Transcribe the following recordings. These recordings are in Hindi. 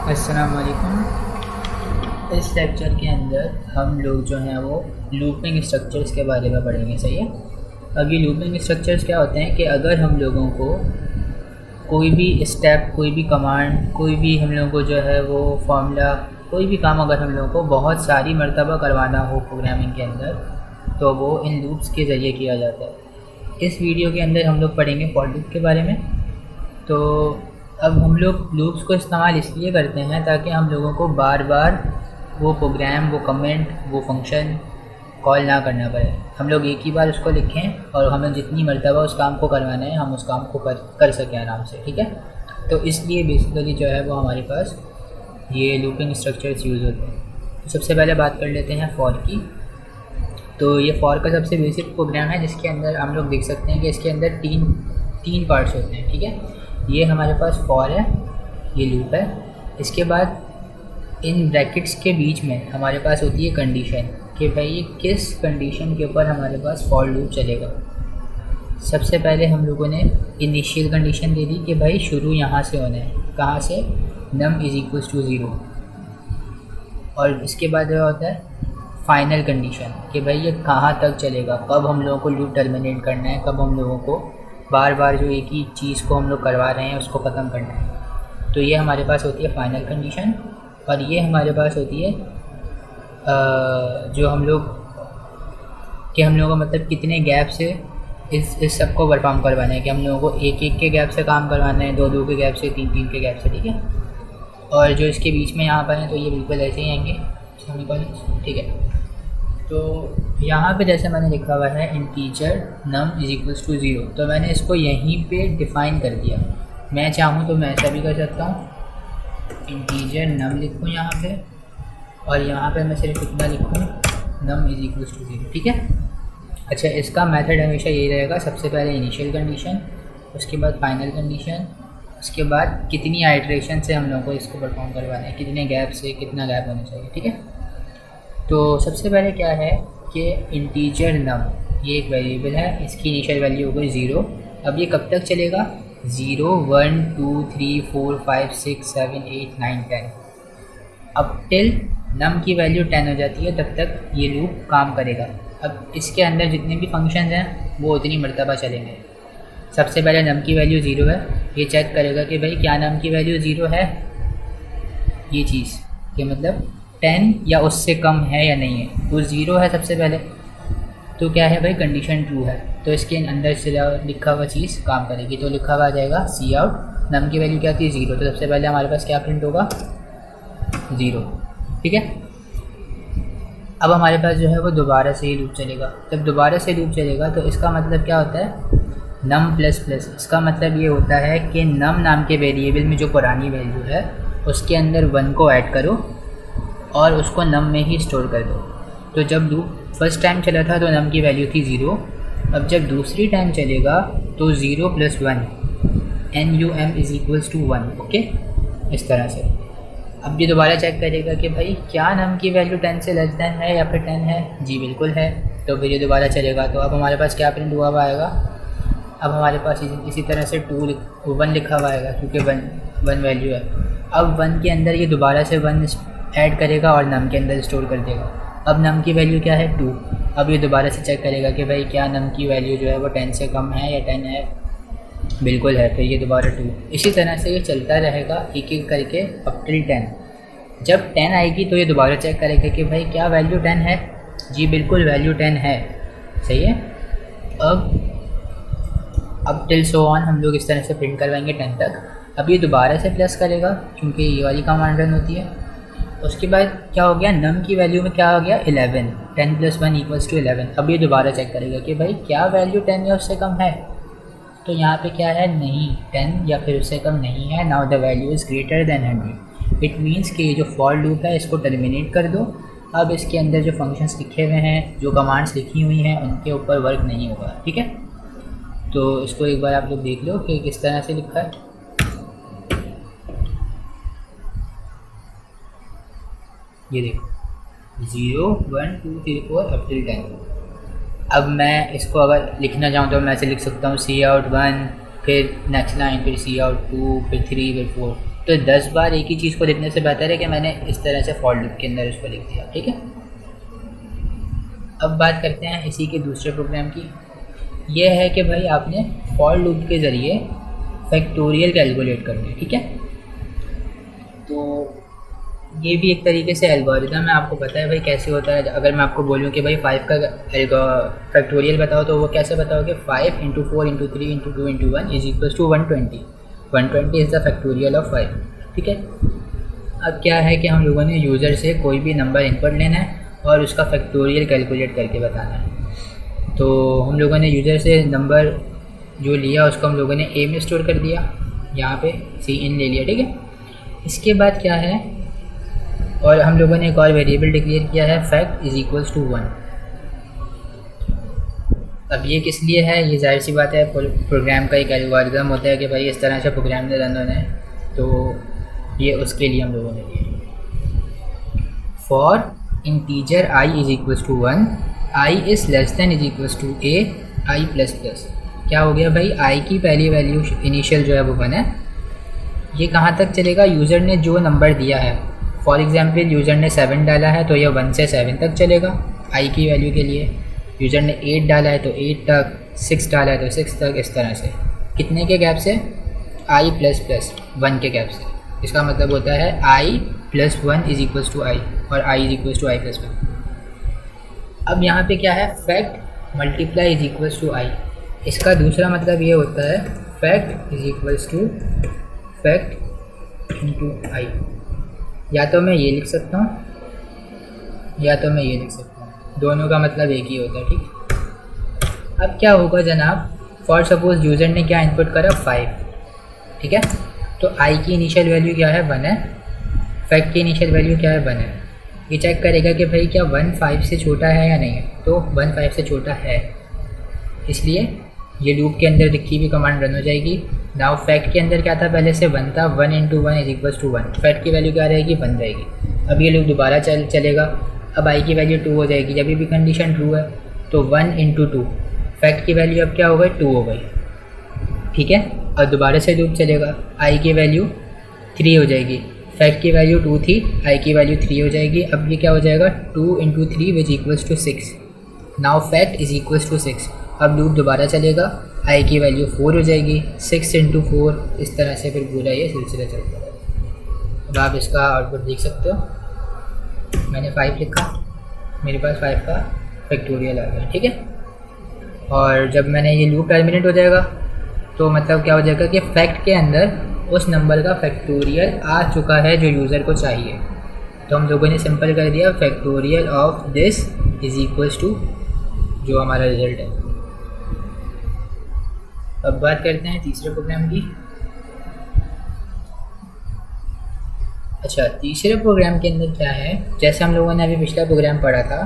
अस्सलाम वालेकुम। इस लेक्चर के अंदर हम लोग जो हैं वो लूपिंग स्ट्रक्चर्स के बारे में पढ़ेंगे। सही है। अब ये लूपिंग स्ट्रक्चर्स क्या होते हैं कि अगर हम लोगों को कोई भी स्टेप, कोई भी कमांड, कोई भी हम लोगों को जो है वो फार्मूला, कोई भी काम अगर हम लोगों को बहुत सारी मरतबा करवाना हो प्रोग्रामिंग के अंदर, तो वो इन लूप्स के ज़रिए किया जाता है। इस वीडियो के अंदर हम लोग पढ़ेंगे फॉर लूप के बारे में। तो अब हम लोग लूप्स को इस्तेमाल इसलिए करते हैं ताकि हम लोगों को बार बार वो प्रोग्राम, वो कमेंट, वो फंक्शन कॉल ना करना पड़े। हम लोग एक ही बार उसको लिखें और हमें जितनी मरतबा उस काम को करवाना है हम उस काम को कर सकें आराम से। ठीक है। तो इसलिए बेसिकली जो है वो हमारे पास ये लूपिंग स्ट्रक्चर्स यूज़ होते हैं। तो सबसे पहले बात कर लेते हैं फॉर की। तो ये फॉर का सबसे बेसिक प्रोग्राम है जिसके अंदर हम लोग देख सकते हैं कि इसके अंदर तीन पार्ट्स होते हैं। ठीक है। ये हमारे पास फॉर है, ये लूप है। इसके बाद इन ब्रैकेट्स के बीच में हमारे पास होती है कंडीशन कि भाई ये किस कंडीशन के ऊपर हमारे पास फॉर लूप चलेगा। सबसे पहले हम लोगों ने इनिशियल कंडीशन दे दी कि भाई शुरू यहाँ से होना है। कहाँ से? नम इज़ इक्वल्स टू 0। और इसके बाद क्या होता है? फाइनल कंडीशन कि भाई ये कहाँ तक चलेगा, कब हम लोगों को लूप टर्मिनेट करना है, कब हम लोगों को बार बार जो एक ही चीज़ को हम लोग करवा रहे हैं उसको ख़त्म करना है। तो ये हमारे पास होती है फाइनल कंडीशन। और ये हमारे पास होती है जो हम लोग को मतलब कितने गैप से इस सब को परफॉर्म करवाना है, कि हम लोगों को एक एक के गैप से काम करवाना है, दो के गैप से, तीन के गैप से। ठीक है। और जो इसके बीच में यहाँ पर हैं तो ये बिल्कुल ऐसे ही आएंगे सेमीकोलन। ठीक है। तो यहाँ पे जैसे मैंने लिखा हुआ है integer num is equals to 0, तो मैंने इसको यहीं पे डिफ़ाइन कर दिया। मैं चाहूँ तो मैं ऐसा भी कर सकता हूँ, इंटीजर नम लिखूँ यहाँ पे, और यहाँ पे मैं सिर्फ इतना लिखूँ नम इज़ इक्वल्स टू 0। ठीक है। अच्छा, इसका मेथड हमेशा यही रहेगा। सबसे पहले इनिशियल कंडीशन, उसके बाद फाइनल कंडीशन, उसके बाद कितनी आइट्रेशन से हम लोगों को इसको परफॉर्म करवाना है, कितने गैप से, कितना गैप होना चाहिए। ठीक है। तो सबसे पहले क्या है कि इंटीजर नम, ये एक वेरिएबल है, इसकी इनिशियल वैल्यू हो गई 0। अब ये कब तक चलेगा? 0, 1, 2, 3, 4, 5, 6, 7, 8, 9, 10। अब टिल नम की वैल्यू 10 हो जाती है तब तक ये लूप काम करेगा। अब इसके अंदर जितने भी फंक्शंस हैं वो उतनी मरतबा चलेंगे। सबसे पहले नम की वैल्यू 0 है, ये चेक करेगा कि भाई क्या नम की वैल्यू 0 है, ये चीज़ कि मतलब 10 या उससे कम है या नहीं है। तो 0 है सबसे पहले, तो क्या है भाई, कंडीशन ट्रू है, तो इसके अंदर से लिखा हुआ चीज़ काम करेगी। तो लिखा हुआ आ जाएगा सी आउट, नम की वैल्यू क्या थी? 0। तो सबसे पहले हमारे पास क्या प्रिंट होगा? 0। ठीक है। अब हमारे पास जो है वो दोबारा से ही लूप चलेगा। जब दोबारा से लूप चलेगा तो इसका मतलब क्या होता है? Num plus plus. इसका मतलब ये होता है कि नम नाम के वेरिएबल में जो पुरानी वैल्यू है उसके अंदर 1 को ऐड करो और उसको नम में ही स्टोर कर दो। तो जब लूप फर्स्ट टाइम चला था तो नम की वैल्यू थी 0। अब जब दूसरी टाइम चलेगा तो 0 + 1 NUM is equals to 1। Okay, इस तरह से। अब ये दोबारा चेक करेगा कि भाई क्या नम की वैल्यू 10 से लेस देन है या फिर 10 है। जी बिल्कुल है। तो फिर ये दोबारा चलेगा। तो अब हमारे पास क्या प्रिंट हुआ आएगा? अब हमारे पास इसी तरह से 1 लिखा हुआ आएगा क्योंकि 1 वैल्यू है। अब 1 के अंदर ये दोबारा से 1 ऐड करेगा और नम के अंदर स्टोर कर देगा। अब नम की वैल्यू क्या है? 2। अब ये दोबारा से चेक करेगा कि भाई क्या नम की वैल्यू जो है वो 10 से कम है या 10 है। बिल्कुल है। फिर ये दोबारा 2। इसी तरह से ये चलता रहेगा एक एक करके अप टिल 10। जब 10 आएगी तो ये दोबारा चेक करेगा कि भाई क्या वैल्यू 10 है। जी बिल्कुल, वैल्यू 10 है। सही है। अब टिल सो ऑन हम लोग इस तरह से प्रिंट करवाएंगे 10 तक। अब ये दोबारा से प्लस करेगा क्योंकि ये वाली कमांड रन होती है। उसके बाद क्या हो गया? नम की वैल्यू में क्या हो गया? 11। 10 + 1 = 11। अब ये दोबारा चेक करेगा कि भाई क्या वैल्यू 10 या उससे कम है। तो यहाँ पे क्या है? नहीं, 10 या फिर उससे कम नहीं है। Now the value is greater than 100। It means कि ये जो फॉर लूप है इसको टर्मिनेट कर दो। अब इसके अंदर जो फंक्शंस लिखे हुए हैं, जो कमांड्स लिखी हुई हैं, उनके ऊपर वर्क नहीं होगा। ठीक है। तो इसको एक बार आप लोग देख लो कि किस तरह से लिखा है। ये देखो 0, 1, 2, 3, 4 अप टिल 10। अब मैं इसको अगर लिखना चाहूँ तो मैं ऐसे लिख सकता हूँ सी आउट 1, फिर नेक्स्ट लाइन, फिर सी आउट 2, फिर 3, फिर 4। तो 10 बार एक ही चीज़ को लिखने से बेहतर है कि मैंने इस तरह से फॉर लूप के अंदर उसको लिख दिया, ठीक है। अब बात करते हैं इसी के दूसरे प्रोग्राम की। यह है कि भाई आपने फॉर लूप के ज़रिए फैक्टोरियल कैलकुलेट करना है, ठीक है। तो ये भी एक तरीके से एल्गोरिथम है, आपको पता है भाई कैसे होता है। अगर मैं आपको बोलूँ कि भाई 5 का फैक्टोरियल बताओ तो वो कैसे बताओगे, 5 × 4 × 3 × 2 × 1 is equal to 120। 120 is the factorial of 5, ठीक है। अब क्या है कि हम लोगों ने यूज़र से कोई भी नंबर इनपुट लेना है और उसका फैक्टोरियल कैलकुलेट करके बताना है। तो हम लोगों ने यूज़र से नंबर जो लिया उसको हम लोगों ने ए में स्टोर कर दिया, यहाँ पे Cin ले लिया, ठीक है। इसके बाद क्या है, और हम लोगों ने एक और वेरिएबल डिक्लेयर किया है फैक्ट इज इक्वल्स टू 1। अब ये किस लिए है, ये जाहिर सी बात है प्रोग्राम का एक एल्गोरिथम होता है कि भाई इस तरह से प्रोग्राम ने रन होना है, तो ये उसके लिए हम लोगों ने लिया। For integer i is equals to 1, i is less than is equals to a i plus plus. क्या हो गया भाई, i की पहली वैल्यू इनिशियल जो है वो 1 है। ये कहाँ तक चलेगा, यूज़र ने जो नंबर दिया है, फॉर एग्ज़ाम्पल यूज़र ने 7 डाला है तो यह 1 से 7 तक चलेगा i की वैल्यू के लिए। यूज़र ने 8 डाला है तो 8 तक, 6 डाला है तो 6 तक, इस तरह से। कितने के गैप से, i प्लस प्लस 1 के गैप से। इसका मतलब होता है i plus 1 is equals to i और i is equals to i plus 1। अब यहाँ पे क्या है, fact multiply is equals to i। इसका दूसरा मतलब ये होता है fact is equals to fact into i। या तो मैं ये लिख सकता हूँ या तो मैं ये लिख सकता हूँ, दोनों का मतलब एक ही होता है, ठीक। अब क्या होगा जनाब, फॉर सपोज यूज़र ने क्या इनपुट करा, 5, ठीक है। तो i की इनिशियल वैल्यू क्या है, 1 है। फैक्ट की इनिशियल वैल्यू क्या है, 1 है। ये चेक करेगा कि भाई क्या 1 5 से छोटा है या नहीं है, तो 1 5 से छोटा है, इसलिए ये लूप के अंदर लिखी हुई कमांड रन हो जाएगी। नाउ फैक्ट के अंदर क्या था, पहले से 1 था, 1 × 1 इज इक्वल्स टू 1। फैक्ट की वैल्यू क्या रहेगी, 1 रहेगी। अब ये लूप दोबारा चलेगा। अब i की वैल्यू 2 हो जाएगी, जब भी कंडीशन ट्रू है तो 1 × 2, फैक्ट की वैल्यू अब क्या हो गई, 2 हो गई, ठीक है। और दोबारा से लूप चलेगा, i की वैल्यू 3 हो जाएगी, फैक्ट की वैल्यू 2 थी, i की वैल्यू 3 हो जाएगी। अब ये क्या हो जाएगा, 2 × 3 which equals to 6। Now fact is equals to 6। अब लूप दोबारा चलेगा, i की वैल्यू 4 हो जाएगी, 6 × 4, इस तरह से फिर पूरा ये सिलसिला चलता है। अब आप इसका आउटपुट देख सकते हो, मैंने 5 लिखा, मेरे पास 5 का फैक्टोरियल आ गया, ठीक है। और जब मैंने ये लूप टर्मिनेट हो जाएगा तो मतलब क्या हो जाएगा कि फैक्ट के अंदर उस नंबर का फैक्टोरियल आ चुका है जो यूज़र को चाहिए। तो हम लोगों ने सिंपल कर दिया, factorial of this is equals to जो हमारा रिजल्ट है। अब बात करते हैं तीसरे प्रोग्राम की। अच्छा, तीसरे प्रोग्राम के अंदर क्या है, जैसे हम लोगों ने अभी पिछला प्रोग्राम पढ़ा था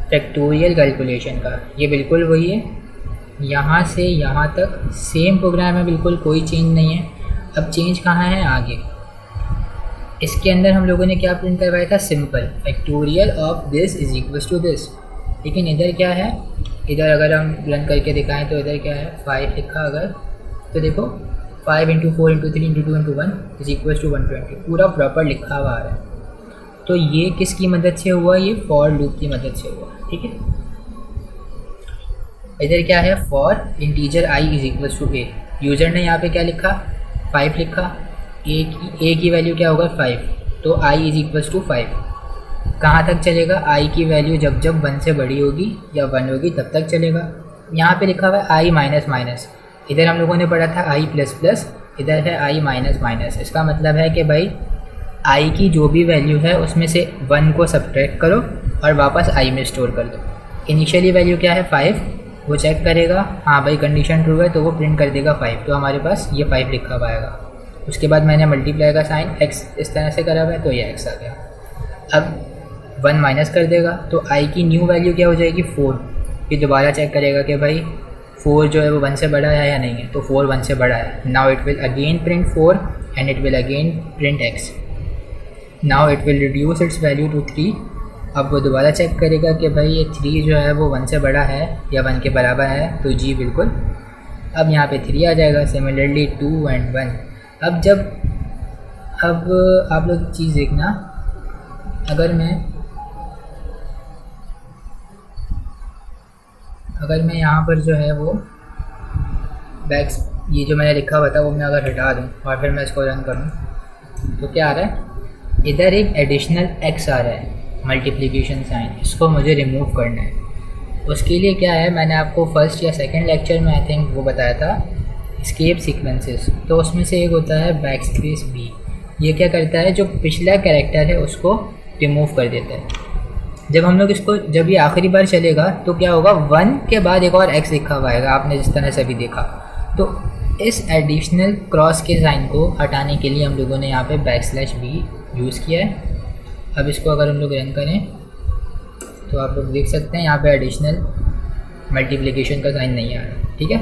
फैक्टोरियल कैलकुलेशन का, ये बिल्कुल वही है। यहाँ से यहाँ तक सेम प्रोग्राम है, बिल्कुल कोई चेंज नहीं है। अब चेंज कहाँ है, आगे इसके अंदर हम लोगों ने क्या प्रिंट करवाया था, simple factorial of this is equals to this. लेकिन इधर क्या है, इधर अगर हम रन करके दिखाएं तो इधर क्या है, 5 लिखा अगर तो देखो 5 × 4 × 3 × 2 × 1 इज इक्वल्स टू 120, पूरा प्रॉपर लिखा हुआ आ रहा है। तो ये किसकी मदद से हुआ, ये फॉर लूप की मदद से हुआ, ठीक है। इधर क्या है, for integer i is equals to a। User ने यहाँ पे क्या लिखा, 5 लिखा, a की वैल्यू क्या होगा, 5, तो i इज इक्वल्स टू 5। कहाँ तक चलेगा, i की वैल्यू जब जब 1 से बड़ी होगी या 1 होगी तब तक चलेगा। यहाँ पे लिखा हुआ है i माइनस माइनस, इधर हम लोगों ने पढ़ा था i प्लस प्लस, इधर है i माइनस माइनस। इसका मतलब है कि भाई i की जो भी वैल्यू है उसमें से 1 को सब्ट्रैक्ट करो और वापस i में स्टोर कर दो। इनिशियली वैल्यू क्या है, 5, वो चेक करेगा, हाँ भाई कंडीशन ट्रू है तो वो प्रिंट कर देगा 5, तो हमारे पास ये 5 लिखा हुआ आएगा। उसके बाद मैंने मल्टीप्लाई का साइन x इस तरह से करा हुआ है तो ये x आ गया। अब 1 माइनस कर देगा तो i की न्यू वैल्यू क्या हो जाएगी, 4। फिर दोबारा चेक करेगा कि भाई 4 जो है वो 1 से बड़ा है या नहीं है, तो 4 1 से बड़ा है। Now it will again print 4 and it will again print x। Now it will reduce its value to 3। अब वो दोबारा चेक करेगा कि भाई ये 3 जो है वो 1 से बड़ा है या 1 के बराबर है, तो जी बिल्कुल। अब यहाँ पे 3 आ जाएगा। Similarly 2 and 1। अब जब अब आप लोग चीज़ देखना, अगर मैं यहाँ पर जो है वो बैक्स, ये जो मैंने लिखा हुआ था वो मैं अगर हटा दूँ और फिर मैं इसको रन करूँ तो क्या आ रहा है, इधर एक एडिशनल एक्स आ रहा है, मल्टीप्लिकेशन साइन, इसको मुझे रिमूव करना है। उसके लिए क्या है, मैंने आपको फर्स्ट या सेकंड लेक्चर में आई थिंक वो बताया था, एस्केप सीक्वेंसेस, तो उसमें से एक होता है बैकस्पेस बी। ये क्या करता है, जो पिछला कैरेक्टर है उसको रिमूव कर देता है। जब हम लोग इसको, जब ये आखिरी बार चलेगा तो क्या होगा, 1 के बाद एक और एक्स लिखा हुआ आएगा, आपने जिस तरह से अभी देखा। तो इस एडिशनल क्रॉस के साइन को हटाने के लिए हम लोगों ने यहाँ पे \b यूज़ किया है। अब इसको अगर हम लोग रन करें तो आप लोग देख सकते हैं यहाँ पे एडिशनल मल्टीप्लिकेशन का साइन नहीं आ रहा, ठीक है।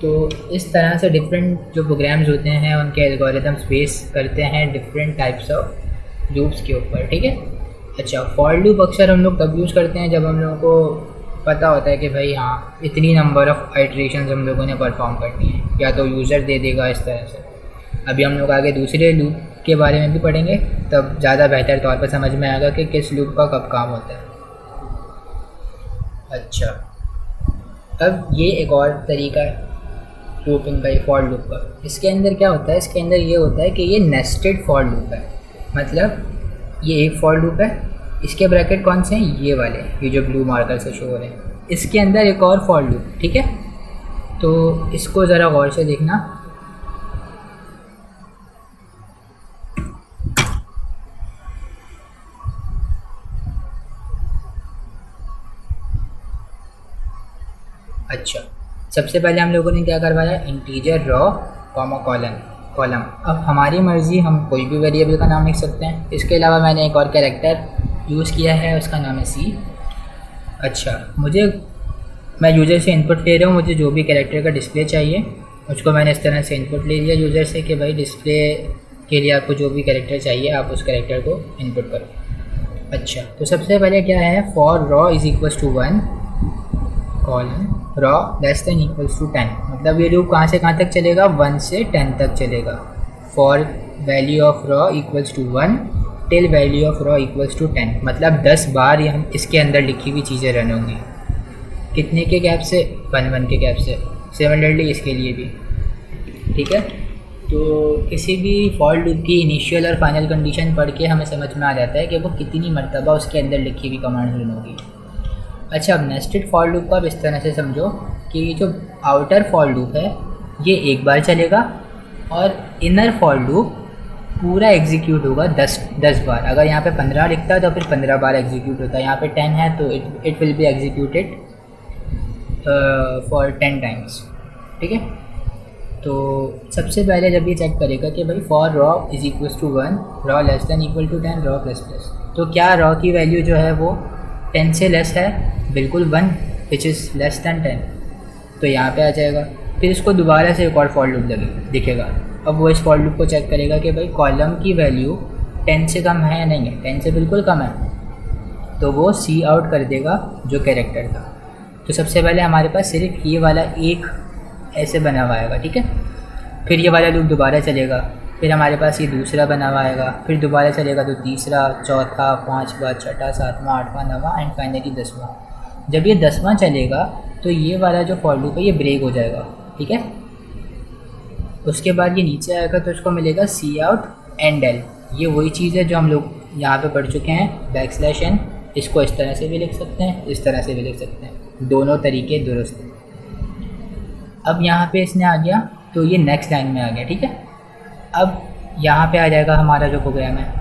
तो इस तरह से डिफरेंट जो प्रोग्राम्स होते हैं उनके एल्गोरिथम्स बेस करते हैं डिफरेंट टाइप्स ऑफ लूप्स के ऊपर, ठीक है। अच्छा, फॉर लूप अक्सर हम लोग तब यूज़ करते हैं जब हम लोगों को पता होता है कि भाई हाँ इतनी नंबर ऑफ आइट्रेशंस हम लोगों ने परफॉर्म करनी है, या तो यूज़र दे देगा इस तरह से। अभी हम लोग आगे दूसरे लूप के बारे में भी पढ़ेंगे, तब ज़्यादा बेहतर तौर पर समझ में आएगा कि किस लूप का कब काम होता है। अच्छा, अब ये एक और तरीका है लूपिंग का, फॉर लूप का। इसके अंदर क्या होता है, इसके अंदर ये होता है कि ये नेस्टेड फॉर लूप है। मतलब ये एक फॉर लूप है, इसके ब्रैकेट कौन से हैं, ये वाले, ये जो ब्लू मार्कर से शो हो रहे हैं, इसके अंदर एक और फॉर लूप, ठीक है। तो इसको ज़रा गौर से देखना। अच्छा, सबसे पहले हम लोगों ने क्या करवाया, इंटीजर रॉ कॉमा कॉलम। अब हमारी मर्ज़ी, हम कोई भी वेरिएबल का नाम लिख सकते हैं। इसके अलावा मैंने एक और कैरेक्टर यूज़ किया है, उसका नाम है सी। अच्छा, मैं यूज़र से इनपुट ले रहा हूँ, मुझे जो भी कैरेक्टर का डिस्प्ले चाहिए उसको मैंने इस तरह से इनपुट ले लिया यूज़र से कि भाई डिस्प्ले के लिए आपको जो भी कैरेक्टर चाहिए आप उस कैरेक्टर को इनपुट करो। अच्छा, तो सबसे पहले क्या है, for row is equals to 1 colon row less than equals to 10। मतलब ये लूप कहाँ से कहाँ तक चलेगा, 1 से 10 तक चलेगा। For value of row equals to 1 till value of row equals to 10। मतलब 10 बार ये हम इसके अंदर लिखी हुई चीज़ें रन होंगी। कितने के गैप से, 1 के गैप से। सिमिलरली इसके लिए भी, ठीक है। तो किसी भी फॉर लूप की इनिशियल और फाइनल कंडीशन पढ़ के हमें समझ में आ जाता है कि वो कितनी मरतबा उसके अंदर लिखी हुई कमांड रन होगी। अच्छा, अब नेस्टेड फॉर लूप को आप इस तरह से समझो कि ये जो आउटर फॉर लूप है ये एक बार चलेगा और इनर फॉर लूप पूरा एग्जीक्यूट होगा 10 बार। अगर यहाँ पे 15 लिखता है तो फिर 15 बार एग्जीक्यूट होता है। यहाँ पे 10 है तो it will be executed for 10 times, ठीक है। तो सबसे पहले जब ये चेक करेगा कि भाई for row is equals to 1 row less than equal to 10 row plus plus, तो क्या रॉ की वैल्यू जो है वो 10 से लेस है, बिल्कुल 1 विच इज़ लेस दैन 10, तो यहाँ पे आ जाएगा। फिर इसको दोबारा से एक और फॉर लूप दिखेगा। अब वो इस फॉर लूप को चेक करेगा कि भाई कॉलम की वैल्यू 10 से कम है या नहीं है, 10 से बिल्कुल कम है, तो वो सी आउट कर देगा जो कैरेक्टर था। तो सबसे पहले हमारे पास सिर्फ ये वाला एक ऐसे बना हुआ आएगा, ठीक है। फिर ये वाला लूप दोबारा चलेगा, फिर हमारे पास ये दूसरा बना हुआ आएगा, फिर दोबारा चलेगा तो तीसरा, चौथा, 5वां, छठा, 7वां, 8वां, 9वां एंड फाइनली 10वां। जब ये 10वां चलेगा तो ये वाला जो फॉर लूप है ये ब्रेक हो जाएगा, ठीक है। उसके बाद ये नीचे आएगा तो इसको मिलेगा सी आउट एंड एल। ये वही चीज़ है जो हम लोग यहाँ पे पढ़ चुके हैं, \n। इसको इस तरह से भी लिख सकते हैं, इस तरह से भी लिख सकते हैं, दोनों तरीके दुरुस्त हैं। अब यहाँ पे इसने आ गया तो ये नेक्स्ट लाइन में आ गया, ठीक है। अब यहाँ पे आ जाएगा हमारा जो प्रोग्राम है,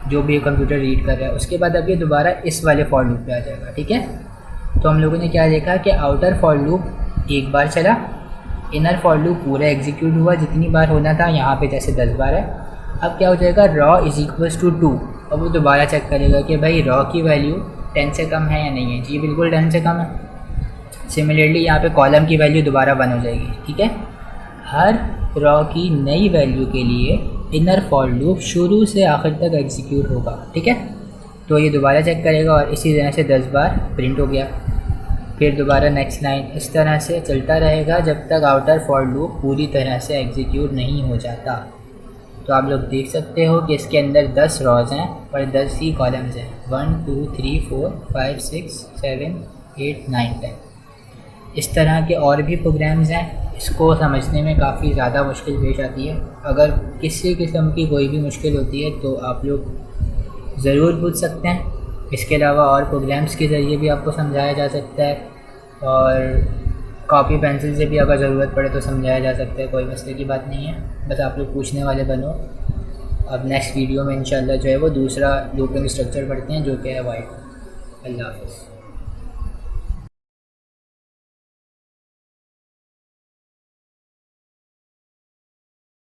जो भी कंप्यूटर रीड कर रहा है। उसके बाद अब ये दोबारा इस वाले फॉर लूप पे आ जाएगा, ठीक है। तो हम लोगों ने क्या देखा कि आउटर फॉर लूप एक बार चला, इनर फॉर लूप पूरा एग्जीक्यूट हुआ जितनी बार होना था, यहाँ पे जैसे 10 बार है। अब क्या हो जाएगा, रॉ इज इक्वल्स टू 2। अब वो दोबारा चेक करेगा कि भाई रॉ की वैल्यू 10 से कम है या नहीं है, जी बिल्कुल 10 से कम है। सिमिलरली यहाँ पे कॉलम की वैल्यू दोबारा 1 हो जाएगी, ठीक है। हर रॉ की नई वैल्यू के लिए इनर फॉर लूप शुरू से आखिर तक एग्जीक्यूट होगा, ठीक है। तो ये दोबारा चेक करेगा और इसी तरह से 10 बार प्रिंट हो गया। फिर दोबारा नेक्स्ट लाइन, इस तरह से चलता रहेगा जब तक आउटर फॉर लूप पूरी तरह से एग्जीक्यूट नहीं हो जाता। तो आप लोग देख सकते हो कि इसके अंदर 10 रॉज हैं और 10 ही कॉलम्स हैं, 1 2 3 4 5 6 7 8 9 10। इस तरह के और भी प्रोग्राम्स हैं। इसको समझने में काफ़ी ज़्यादा मुश्किल पेश आती है। अगर किसी किस्म की कोई भी मुश्किल होती है तो आप लोग ज़रूर पूछ सकते हैं। इसके अलावा और प्रोग्राम्स के ज़रिए भी आपको समझाया जा सकता है, और कॉपी पेंसिल से भी अगर ज़रूरत पड़े तो समझाया जा सकता है। कोई मसले की बात नहीं है, बस आप लोग पूछने वाले बनो। अब नेक्स्ट वीडियो में इंशाल्लाह जो है वो दूसरा लूपिंग स्ट्रक्चर पढ़ते हैं जो कि है वाइट। अल्लाह हाफ़िज़।